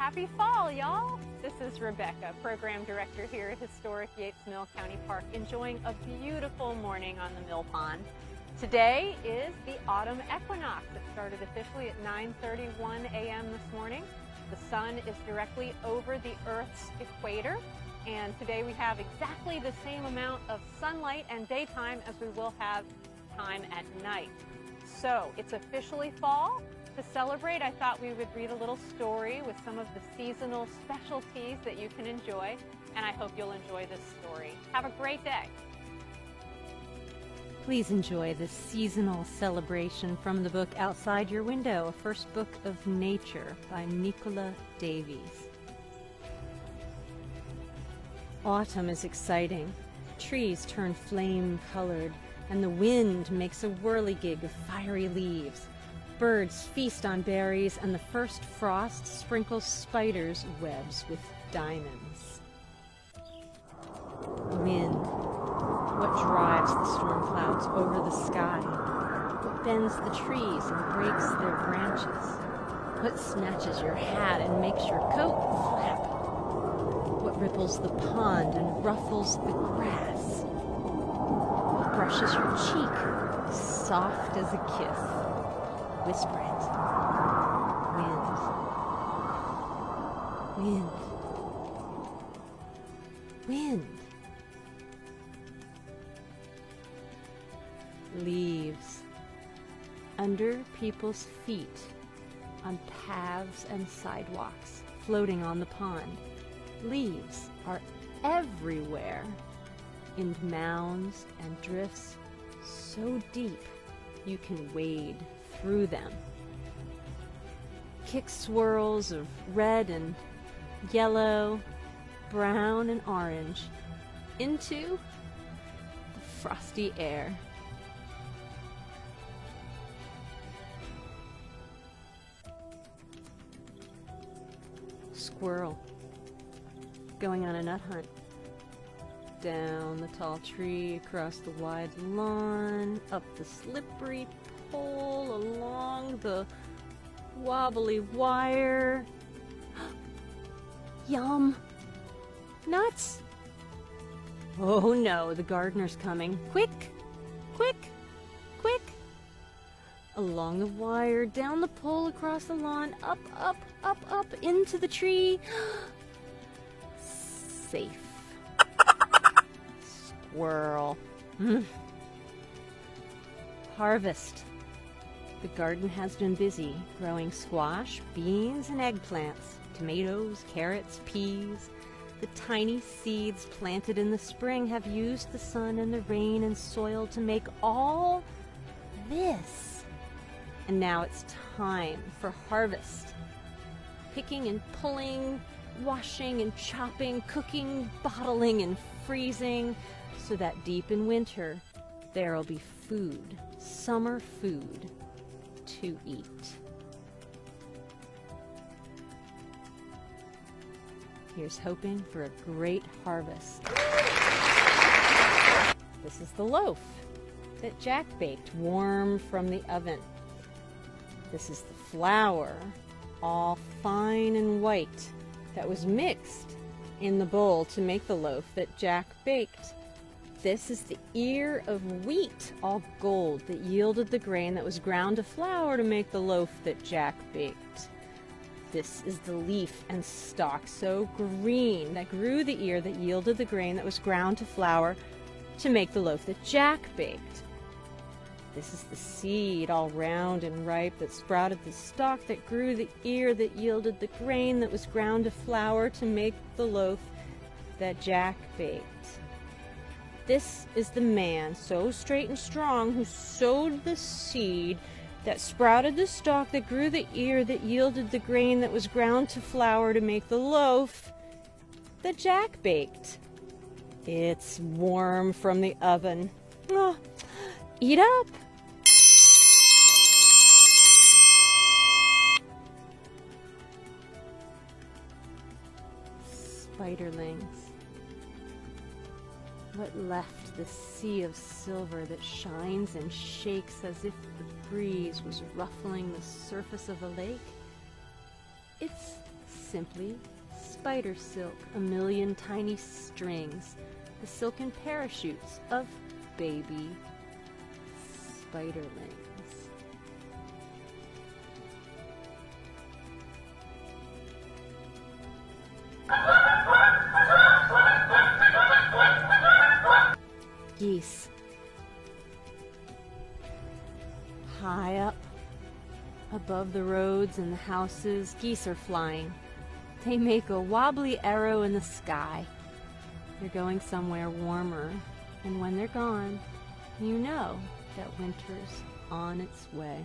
Happy fall, y'all! This is Rebecca, Program Director here at Historic Yates Mill County Park, enjoying a beautiful morning on the mill pond. Today is the autumn equinox. It started officially at 9:31 a.m. this morning. The sun is directly over the Earth's equator, and today we have exactly the same amount of sunlight and daytime as we will have time at night. So it's officially fall. To celebrate, I thought we would read a little story with some of the seasonal specialties that you can enjoy, and I hope you'll enjoy this story. Have a great day. Please enjoy this seasonal celebration from the book Outside Your Window, a first book of nature by Nicola Davies. Autumn is exciting. Trees turn flame-colored, and the wind makes a whirligig of fiery leaves. Birds feast on berries, and the first frost sprinkles spiders' webs with diamonds. Wind, what drives the storm clouds over the sky? What bends the trees and breaks their branches? What snatches your hat and makes your coat flap? What ripples the pond and ruffles the grass? What brushes your cheek, soft as a kiss? Whisper it. Wind. Wind. Wind. Leaves. Under people's feet, on paths and sidewalks, floating on the pond. Leaves are everywhere, in mounds and drifts so deep you can wade through them. Kick swirls of red and yellow, brown and orange into the frosty air. Squirrel going on a nut hunt. Down the tall tree, across the wide lawn, up the slippery pole, along the wobbly wire. Yum! Nuts! Oh no, the gardener's coming. Quick! Quick! Quick! Along the wire, down the pole, across the lawn, up, up, up, up, into the tree. Safe. Squirrel. Harvest. The garden has been busy, growing squash, beans, and eggplants, tomatoes, carrots, peas. The tiny seeds planted in the spring have used the sun and the rain and soil to make all this. And now it's time for harvest. Picking and pulling, washing and chopping, cooking, bottling and freezing, so that deep in winter there'll be food, summer food, to eat. Here's hoping for a great harvest. This is the loaf that Jack baked warm from the oven. This is the flour, all fine and white, that was mixed in the bowl to make the loaf that Jack baked. This is the ear of wheat, all gold, that yielded the grain that was ground to flour to make the loaf that Jack baked. This is the leaf and stalk so green that grew the ear that yielded the grain that was ground to flour to make the loaf that Jack baked. This is the seed, all round and ripe, that sprouted the stalk that grew the ear that yielded the grain that was ground to flour to make the loaf that Jack baked. This is the man, so straight and strong, who sowed the seed that sprouted the stalk that grew the ear that yielded the grain that was ground to flour to make the loaf that Jack baked. It's warm from the oven. Oh, eat up! Spiderlings. What left the sea of silver that shines and shakes as if the breeze was ruffling the surface of a lake? It's simply spider silk, a million tiny strings, the silken parachutes of baby spiderlings. Geese. High up above the roads and the houses, geese are flying. They make a wobbly arrow in the sky. They're going somewhere warmer, and when they're gone, you know that winter's on its way.